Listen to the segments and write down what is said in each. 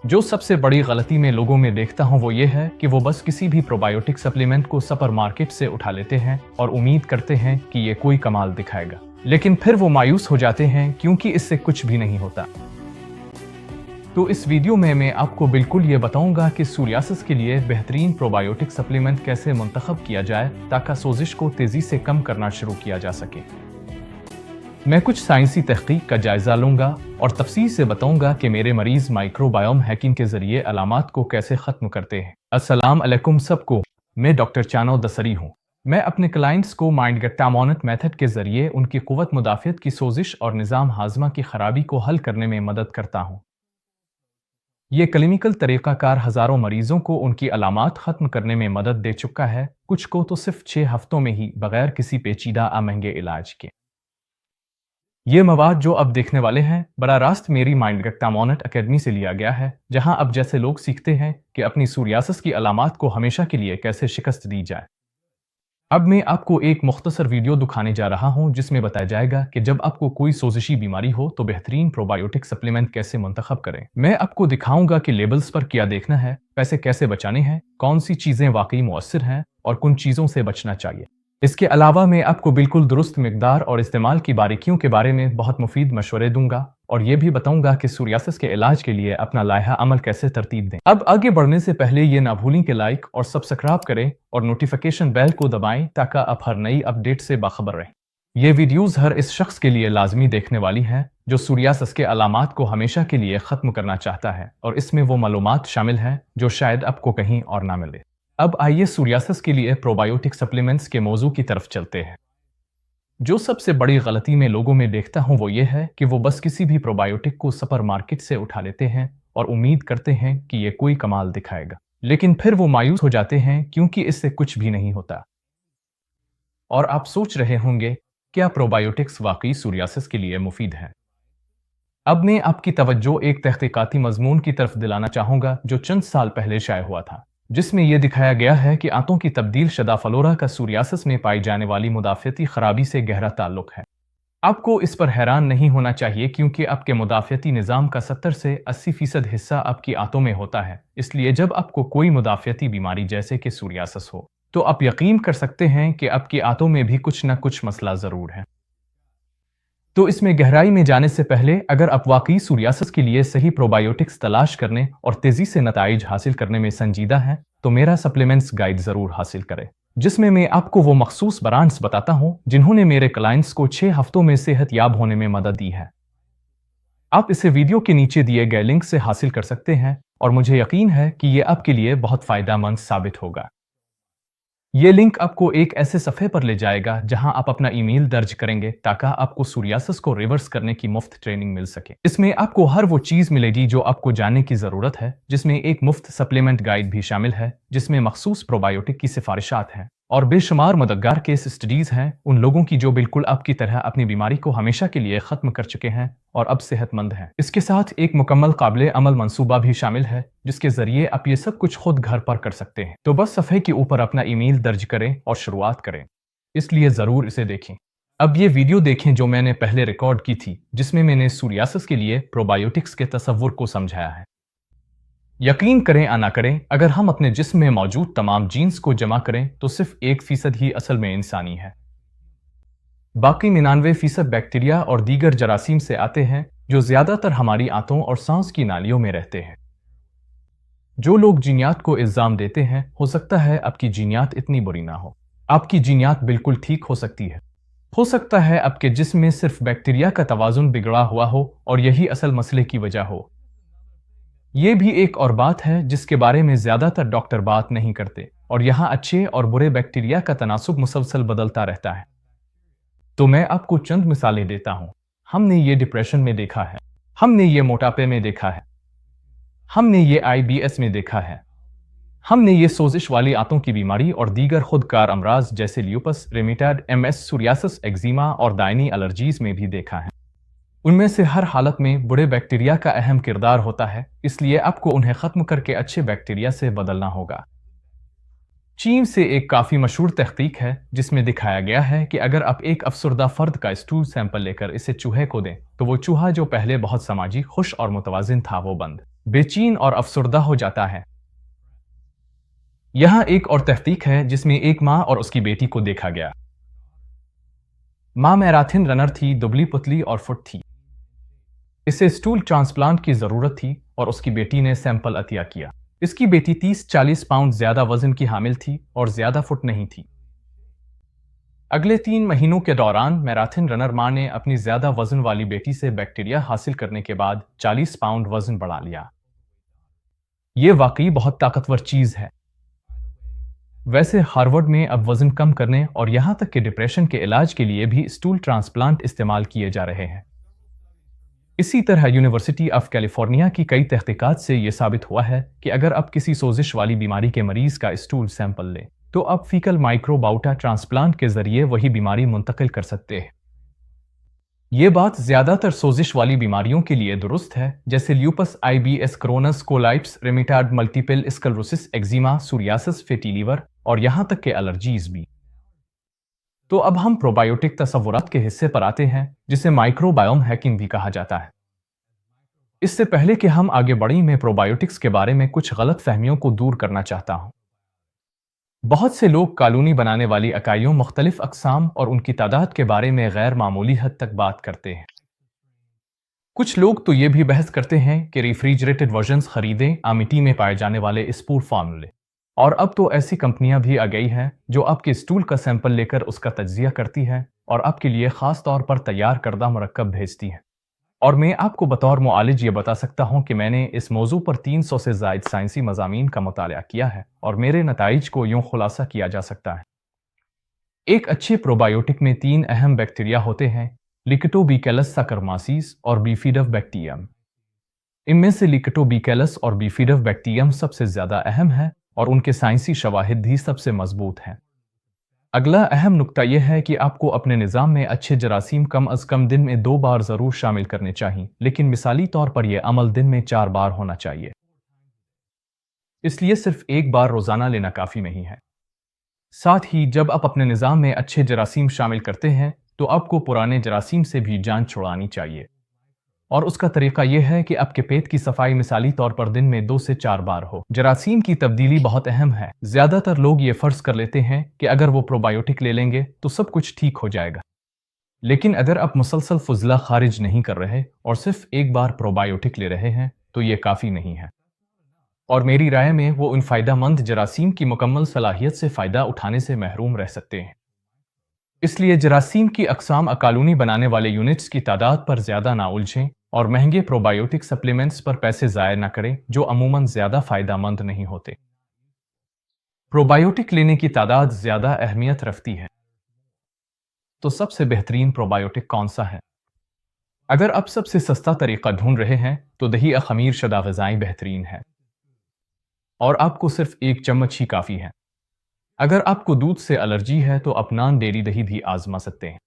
जो सबसे बड़ी गलती मैं लोगों में देखता हूँ वो ये है कि वो बस किसी भी प्रोबायोटिक सप्लीमेंट को सुपर मार्केट से उठा लेते हैं और उम्मीद करते हैं कि ये कोई कमाल दिखाएगा, लेकिन फिर वो मायूस हो जाते हैं क्योंकि इससे कुछ भी नहीं होता। तो इस वीडियो में मैं आपको बिल्कुल ये बताऊंगा कि सोरियासिस के लिए बेहतरीन प्रोबायोटिक सप्लीमेंट कैसे मुंतखब किया जाए ताकि सोजिश को तेजी से कम करना शुरू किया जा सके। मैं कुछ साइंसी तहकीक का जायजा लूंगा और तफसील से बताऊंगा कि मेरे मरीज माइक्रोबायोम हैकिंग के जरिए अलामात को कैसे खत्म करते हैं। अस्सलाम अलैकुम सबको, मैं डॉक्टर चानो दसरी हूँ। मैं अपने क्लाइंट्स को माइंड गट्टामोनेट मेथड के जरिए उनकी कुव्वत मुदाफ़ियत की सोजिश और निज़ाम हाजमा की खराबी को हल करने में मदद करता हूँ। ये क्लिनिकल तरीक़ाकार हज़ारों मरीजों को उनकी अलामात ख़त्म करने में मदद दे चुका है, कुछ को तो सिर्फ 6 हफ्तों में ही, बगैर किसी पेचीदा महंगे इलाज के। ये मवाद जो अब देखने वाले हैं बराह रास्त मेरी माइंड गट्टामोनेट अकेडमी से लिया गया है, जहां अब जैसे लोग सीखते हैं कि अपनी सोरियासिस की अलामात को हमेशा के लिए कैसे शिकस्त दी जाए। अब मैं आपको एक मुख्तसर वीडियो दिखाने जा रहा हूं जिसमें बताया जाएगा कि जब आपको कोई सोजिशी बीमारी हो तो बेहतरीन प्रोबायोटिक सप्लीमेंट कैसे मुंतखब करें। मैं आपको दिखाऊंगा कि लेबल्स पर क्या देखना है, पैसे कैसे बचाने हैं, कौन सी चीज़ें वाकई मुअस्सिर हैं और किन चीज़ों से बचना चाहिए। इसके अलावा मैं आपको बिल्कुल दुरुस्त मिकदार और इस्तेमाल की बारीकियों के बारे में बहुत मुफीद मशवरे दूंगा और ये भी बताऊंगा कि सोरियासिस के इलाज के लिए अपना लाइहा अमल कैसे तरतीब दें। अब आगे बढ़ने से पहले ये ना भूलें कि लाइक और सब्सक्राइब करें और नोटिफिकेशन बेल को दबाएं ताकि आप हर नई अपडेट से बाखबर रहें। ये वीडियोज़ हर इस शख्स के लिए लाजमी देखने वाली हैं जो सोरियासिस के अलामात को हमेशा के लिए ख़त्म करना चाहता है, और इसमें वो मालूमात शामिल हैं जो शायद आपको कहीं और ना मिले। अब आइए सोरियासिस के लिए प्रोबायोटिक सप्लीमेंट्स के मौजू की तरफ चलते हैं। जो सबसे बड़ी गलती मैं लोगों में देखता हूँ वो ये है कि वो बस किसी भी प्रोबायोटिक को सुपर मार्केट से उठा लेते हैं और उम्मीद करते हैं कि ये कोई कमाल दिखाएगा, लेकिन फिर वो मायूस हो जाते हैं क्योंकि इससे कुछ भी नहीं होता। और आप सोच रहे होंगे, क्या प्रोबायोटिक्स वाकई सोरियासिस के लिए मुफीद है? अब मैं आपकी तवज्जो एक तहकीकाती मजमून की तरफ दिलाना चाहूँगा जो चंद साल पहले शाये हुआ था, जिसमें यह दिखाया गया है कि आंतों की तब्दील शदा फ्लोरा का सोरियासिस में पाई जाने वाली मुदाफ़ियती खराबी से गहरा ताल्लुक है। आपको इस पर हैरान नहीं होना चाहिए क्योंकि आपके मुदाफ़ियती निज़ाम का 70 से 80% हिस्सा आपकी आंतों में होता है। इसलिए जब आपको कोई मुदाफ़ियती बीमारी जैसे कि सोरियासिस हो तो आप यकीन कर सकते हैं कि आपकी आंतों में भी कुछ न कुछ मसला ज़रूर है। तो इसमें गहराई में जाने से पहले अगर आप वाकई सोरियासिस के लिए सही प्रोबायोटिक्स तलाश करने और तेजी से नताइज हासिल करने में संजीदा हैं तो मेरा सप्लीमेंट्स गाइड ज़रूर हासिल करें, जिसमें मैं आपको वो मखसूस ब्रांड्स बताता हूँ जिन्होंने मेरे क्लाइंट्स को 6 हफ्तों में सेहत याब होने में मदद दी है। आप इसे वीडियो के नीचे दिए गए लिंक से हासिल कर सकते हैं और मुझे यकीन है कि ये आपके लिए बहुत फ़ायदेमंद साबित होगा। ये लिंक आपको एक ऐसे सफ़े पर ले जाएगा जहां आप अपना ईमेल दर्ज करेंगे ताकि आपको सोरियासिस को रिवर्स करने की मुफ्त ट्रेनिंग मिल सके। इसमें आपको हर वो चीज़ मिलेगी जो आपको जानने की ज़रूरत है, जिसमें एक मुफ्त सप्लीमेंट गाइड भी शामिल है जिसमें मखसूस प्रोबायोटिक की सिफारिशात हैं और बेशुमार मददगार केस स्टडीज़ हैं उन लोगों की जो बिल्कुल आपकी तरह अपनी बीमारी को हमेशा के लिए ख़त्म कर चुके हैं और अब सेहतमंद हैं। इसके साथ एक मुकम्मल काबिल अमल मंसूबा भी शामिल है जिसके ज़रिए आप ये सब कुछ खुद घर पर कर सकते हैं। तो बस सफ़े के ऊपर अपना ईमेल दर्ज करें और शुरुआत करें, इसलिए ज़रूर इसे देखें। अब ये वीडियो देखें जो मैंने पहले रिकॉर्ड की थी जिसमें मैंने सोरियासिस के लिए प्रोबायोटिक्स के तसव्वुर को समझाया है। यकीन करें या ना करें, अगर हम अपने जिस्म में मौजूद तमाम जीन्स को जमा करें तो सिर्फ 1% ही असल में इंसानी है। बाकी 99% बैक्टीरिया और दीगर जरासीम से आते हैं जो ज़्यादातर हमारी आंतों और सांस की नालियों में रहते हैं। जो लोग जीनियात को इल्ज़ाम देते हैं, हो सकता है आपकी जीनियात इतनी बुरी ना हो। आपकी जीनियात बिल्कुल ठीक हो सकती है। हो सकता है आपके जिस्म में सिर्फ बैक्टीरिया का तवाज़ुन बिगड़ा हुआ हो और यही असल मसले की वजह हो। ये भी एक और बात है जिसके बारे में ज़्यादातर डॉक्टर बात नहीं करते, और यहाँ अच्छे और बुरे बैक्टीरिया का तनासुब मुसलसल बदलता रहता है। तो मैं आपको चंद मिसालें देता हूँ। हमने ये डिप्रेशन में देखा है, हमने ये मोटापे में देखा है, हमने ये IBS में देखा है, हमने ये सोजिश वाली आंतों की बीमारी और दीगर खुदकार अमराज जैसे ल्यूपस, रेमिटॉइड, MS, सोरियासिस, एक्जिमा और दायनी एलर्जीज में भी देखा है। उनमें से हर हालत में बुरे बैक्टीरिया का अहम किरदार होता है, इसलिए आपको उन्हें ख़त्म करके अच्छे बैक्टीरिया से बदलना होगा। चीन से एक काफ़ी मशहूर तहकीक है जिसमें दिखाया गया है कि अगर आप एक अफसरदा फ़र्द का स्टूल सैंपल लेकर इसे चूहे को दें तो वो चूहा जो पहले बहुत समाजी, खुश और मुतवाज़िन था वो बंद बेचैन और अफसरदा हो जाता है। यहाँ एक और तहकीक है जिसमें एक माँ और उसकी बेटी को देखा गया। माँ मैराथन रनर थी, दुबली पुतली और फिट थी। इसे स्टूल ट्रांसप्लांट की जरूरत थी और उसकी बेटी ने सैंपल अतिया किया। इसकी बेटी 30-40 पाउंड ज्यादा वजन की हामिल थी और ज्यादा फिट नहीं थी। अगले 3 महीनों के दौरान मैराथन रनर माँ ने अपनी ज्यादा वजन वाली बेटी से बैक्टीरिया हासिल करने के बाद 40 पाउंड वजन बढ़ा लिया। ये वाकई बहुत ताकतवर चीज है। वैसे हार्वर्ड में अब वजन कम करने और यहां तक कि डिप्रेशन के इलाज के लिए भी स्टूल ट्रांसप्लांट इस्तेमाल किए जा रहे हैं। इसी तरह यूनिवर्सिटी ऑफ कैलिफोर्निया की कई तहकीकात से यह साबित हुआ है कि अगर आप किसी सोजिश वाली बीमारी के मरीज का स्टूल सैंपल लें तो आप फीकल माइक्रोबायोटा ट्रांसप्लांट के जरिए वही बीमारी मुंतकिल कर सकते हैं। ये बात ज्यादातर सोजिश वाली बीमारियों के लिए दुरुस्त है, जैसे lupus, IBS, Crohn's, colitis, rheumatoid multiple sclerosis, eczema, psoriasis, fatty liver और यहां तक के एलर्जीज भी। तो अब हम प्रोबायोटिक तसव्वुरात के हिस्से पर आते हैं, जिसे माइक्रोबायोम हैकिंग भी कहा जाता है। इससे पहले कि हम आगे बढ़ें, मैं प्रोबायोटिक्स के बारे में कुछ गलत फहमियों को दूर करना चाहता हूं। बहुत से लोग कॉलोनी बनाने वाली इकाइयों, मुख्तलिफ अक़साम और उनकी तादाद के बारे में गैर मामूली हद तक बात करते हैं। कुछ लोग तो ये भी बहस करते हैं कि रेफ्रिजरेटेड वर्जन्स खरीदें अमिटी में पाए जाने वाले स्पूर फार्मूले। और अब तो ऐसी कंपनियां भी आ गई हैं जो आपके स्टूल का सैंपल लेकर उसका तज्जिया करती है और आपके लिए खास तौर पर तैयार करदा मुरक्कब भेजती है। और मैं आपको बतौर मुआलिज ये बता सकता हूं कि मैंने इस मौजू पर 300 से ज़ायद साइंसी मज़ामीन का मुताला किया है और मेरे नताइज को यूं खुलासा किया जा सकता है। एक अच्छे प्रोबायोटिक में 3 अहम बैक्टीरिया होते हैं, लिकटोबैसिलस साकरमासिस और बिफिडोबैक्टीरियम। इनमें से लिकटोबैसिलस और बिफिडोबैक्टीरियम सबसे ज़्यादा अहम है और उनके साइंसी शवाहिद भी सबसे मजबूत हैं। अगला अहम नुक्ता यह है कि आपको अपने निज़ाम में अच्छे जरासीम कम अज़ कम दिन में 2 बार ज़रूर शामिल करने चाहिए, लेकिन मिसाली तौर पर यह अमल दिन में 4 बार होना चाहिए। इसलिए सिर्फ 1 बार रोज़ाना लेना काफ़ी नहीं है। साथ ही जब आप अपने निज़ाम में अच्छे जरासीम शामिल करते हैं तो आपको पुराने जरासीम से भी जान छुड़ानी चाहिए। और उसका तरीका यह है कि आपके पेट की सफाई मिसाली तौर पर दिन में 2 से 4 बार हो। जरासीम की तब्दीली बहुत अहम है। ज्यादातर लोग ये फर्ज कर लेते हैं कि अगर वो प्रोबायोटिक ले लेंगे तो सब कुछ ठीक हो जाएगा। लेकिन अगर आप मुसलसल फुजला खारिज नहीं कर रहे और सिर्फ 1 बार प्रोबायोटिक ले रहे हैं तो ये काफी नहीं है। और मेरी राय में वो उन फायदेमंद जरासीम की मुकम्मल सलाहियत से फायदा उठाने से महरूम रह सकते हैं। इसलिए जरासीम की अक़साम कॉलोनी बनाने वाले यूनिट्स की तादाद पर ज्यादा ना उलझें और महंगे प्रोबायोटिक सप्लीमेंट्स पर पैसे ज़ाया ना करें जो अमूमन ज़्यादा फ़ायदेमंद नहीं होते। प्रोबायोटिक लेने की तादाद ज़्यादा अहमियत रखती है। तो सबसे बेहतरीन प्रोबायोटिक कौन सा है? अगर आप सबसे सस्ता तरीका ढूंढ रहे हैं तो दही खमीर शुदा ग़िज़ाएं बेहतरीन है और आपको सिर्फ 1 चम्मच ही काफ़ी है। अगर आपको दूध से एलर्जी है तो आप नॉन डेयरी दही भी आजमा सकते हैं।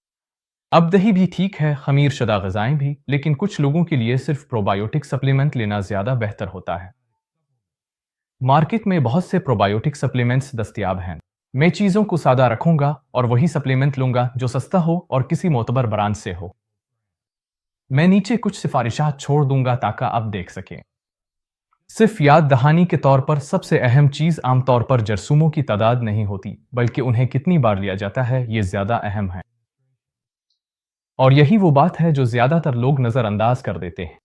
अब दही भी ठीक है, खमीर शुदा ग़िज़ाएं भी, लेकिन कुछ लोगों के लिए सिर्फ प्रोबायोटिक सप्लीमेंट लेना ज़्यादा बेहतर होता है। मार्केट में बहुत से प्रोबायोटिक सप्लीमेंट्स दस्तयाब हैं। मैं चीज़ों को सादा रखूंगा और वही सप्लीमेंट लूंगा जो सस्ता हो और किसी मोतबर ब्रांड से हो। मैं नीचे कुछ सिफारिशात छोड़ दूंगा ताकि आप देख सकें। सिर्फ याद दहानी के तौर पर सबसे अहम चीज़ आमतौर पर जरसूमों की तादाद नहीं होती, बल्कि उन्हें कितनी बार लिया जाता है ये ज़्यादा अहम है। और यही वो बात है जो ज्यादातर लोग नजरअंदाज कर देते हैं।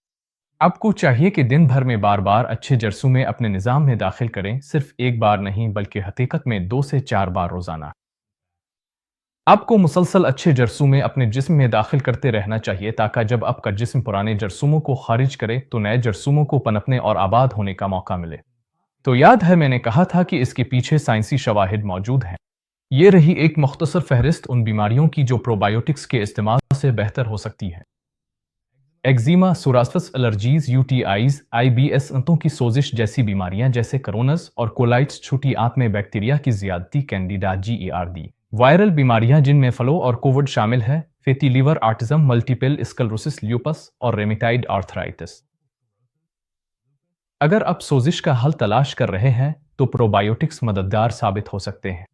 आपको चाहिए कि दिन भर में बार बार अच्छे जरसूमे अपने निज़ाम में दाखिल करें, सिर्फ 1 बार नहीं बल्कि हकीकत में 2 से 4 बार रोजाना। आपको मुसलसल अच्छे जरसूमे अपने जिस्म में दाखिल करते रहना चाहिए ताकि जब आपका जिस्म पुराने जरसूमों को खारिज करे तो नए जरसूमों को पनपने और आबाद होने का मौका मिले। तो याद है मैंने कहा था कि इसके पीछे साइंसी शवाहिद मौजूद हैं। ये रही एक मुख्तसर फहरिस्त उन बीमारियों की जो प्रोबायोटिक्स के इस्तेमाल से बेहतर हो सकती है। Eczema, psoriasis, allergies, UTIs, IBS, अंतों की सोजिश जैसी बीमारियां जैसे कोरोनस और कोलाइट्स, छोटी आंत में बैक्टीरिया की ज्यादती, कैंडिडा जीईआरडी, वायरल बीमारियां जिनमें फ्लो और कोविड शामिल है, fatty liver, autism, multiple sclerosis, lupus और रेमिटाइड आर्थराइटिस। अगर आप सोजिश का हल तलाश कर रहे हैं तो प्रोबायोटिक्स मददगार साबित हो सकते हैं।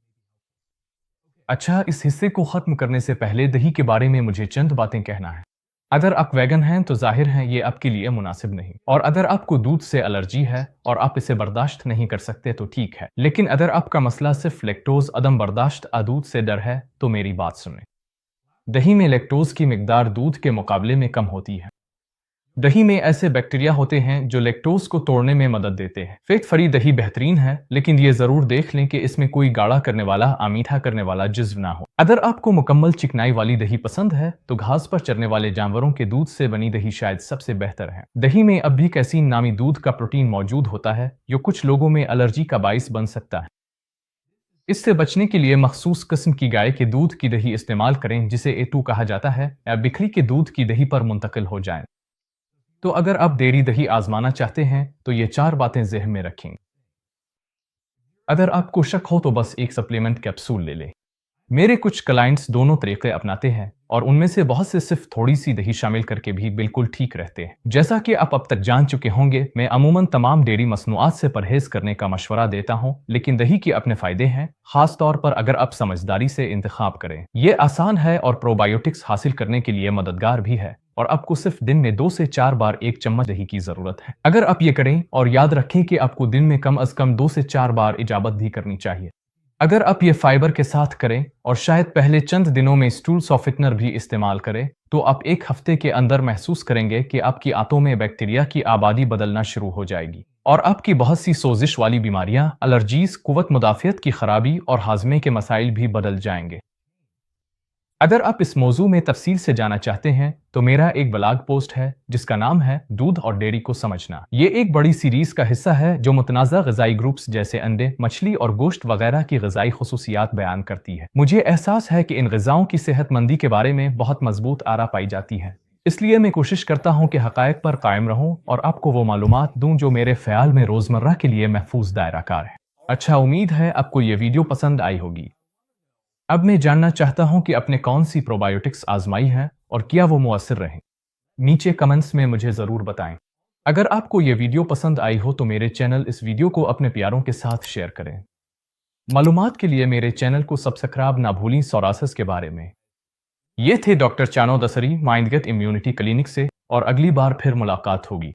अच्छा, इस हिस्से को खत्म करने से पहले दही के बारे में मुझे चंद बातें कहना है। अगर आप वैगन हैं तो जाहिर है ये आपके लिए मुनासिब नहीं, और अगर आपको दूध से एलर्जी है और आप इसे बर्दाश्त नहीं कर सकते तो ठीक है, लेकिन अगर आपका मसला सिर्फ लैक्टोज अदम बर्दाश्त दूध से डर है तो मेरी बात सुनें। दही में लैक्टोज की मिकदार दूध के मुकाबले में कम होती है। दही में ऐसे बैक्टीरिया होते हैं जो लैक्टोज को तोड़ने में मदद देते हैं। फैट फ्री दही बेहतरीन है, लेकिन ये जरूर देख लें कि इसमें कोई गाढ़ा करने वाला आमीठा करने वाला जिज्व ना हो। अगर आपको मुकम्मल चिकनाई वाली दही पसंद है तो घास पर चरने वाले जानवरों के दूध से बनी दही शायद सबसे बेहतर है। दही में अब भी कैसीन नामी दूध का प्रोटीन मौजूद होता है जो कुछ लोगों में एलर्जी का बाइस बन सकता है। इससे बचने के लिए मखसूस किस्म की गाय के दूध की दही इस्तेमाल करें जिसे A2 कहा जाता है, या बिखरी के दूध की दही पर मुंतकिल हो जाएं। तो अगर आप डेयरी दही आजमाना चाहते हैं तो ये 4 बातें ज़हन में रखें। अगर आपको शक हो तो बस एक सप्लीमेंट कैप्सूल ले लें। मेरे कुछ क्लाइंट्स दोनों तरीके अपनाते हैं और उनमें से बहुत से सिर्फ थोड़ी सी दही शामिल करके भी बिल्कुल ठीक रहते हैं। जैसा कि आप अब तक जान चुके होंगे, मैं अमूमन तमाम डेयरी मसनूआत से परहेज करने का मशवरा देता हूं, लेकिन दही के अपने फायदे हैं, खास तौर पर अगर आप समझदारी से इंतखाब करें। ये आसान है और प्रोबायोटिक्स हासिल करने के लिए मददगार भी है, और आपको सिर्फ दिन में 2 से 4 बार 1 चम्मच दही की जरूरत है। अगर आप ये करें, और याद रखें कि आपको दिन में कम अज कम 2 से 4 बार इजाबत भी करनी चाहिए। अगर आप ये फाइबर के साथ करें और शायद पहले चंद दिनों में स्टूल सॉफ्टनर भी इस्तेमाल करें, तो आप 1 हफ्ते के अंदर महसूस करेंगे कि आपकी आंतों में बैक्टीरिया की आबादी बदलना शुरू हो जाएगी और आपकी बहुत सी सोजिश वाली बीमारियां, एलर्जीज, कुव्वत मुदाफियत की खराबी और हाजमे के मसाइल भी बदल जाएंगे। अगर आप इस मौजू में तफसील से जाना चाहते हैं तो मेरा एक ब्लॉग पोस्ट है जिसका नाम है दूध और डेयरी को समझना। ये एक बड़ी सीरीज का हिस्सा है जो मुतनाज़ा ग़िज़ाई ग्रुप्स जैसे अंडे, मछली और गोश्त वगैरह की ग़िज़ाई खुसूसियात बयान करती है। मुझे एहसास है कि इन ग़िज़ाओं की सेहतमंदी के बारे में बहुत मजबूत आरा पाई जाती है, इसलिए मैं कोशिश करता हूँ कि हक़ाइक़ पर कायम रहूँ और आपको वो मालूमात दूँ जो मेरे ख्याल में रोज़मर्रा के लिए महफूज दायरा कार है। अच्छा, उम्मीद है आपको ये वीडियो पसंद आई होगी। अब मैं जानना चाहता हूं कि आपने कौन सी प्रोबायोटिक्स आजमाई है और क्या वो मुअस्सिर रहे। नीचे कमेंट्स में मुझे ज़रूर बताएं। अगर आपको ये वीडियो पसंद आई हो तो मेरे चैनल इस वीडियो को अपने प्यारों के साथ शेयर करें। मालूमात के लिए मेरे चैनल को सब्सक्राइब ना भूलें। सोरासिस के बारे में ये थे डॉक्टर चानो दसरी, माइंडगेट इम्यूनिटी क्लिनिक से, और अगली बार फिर मुलाकात होगी।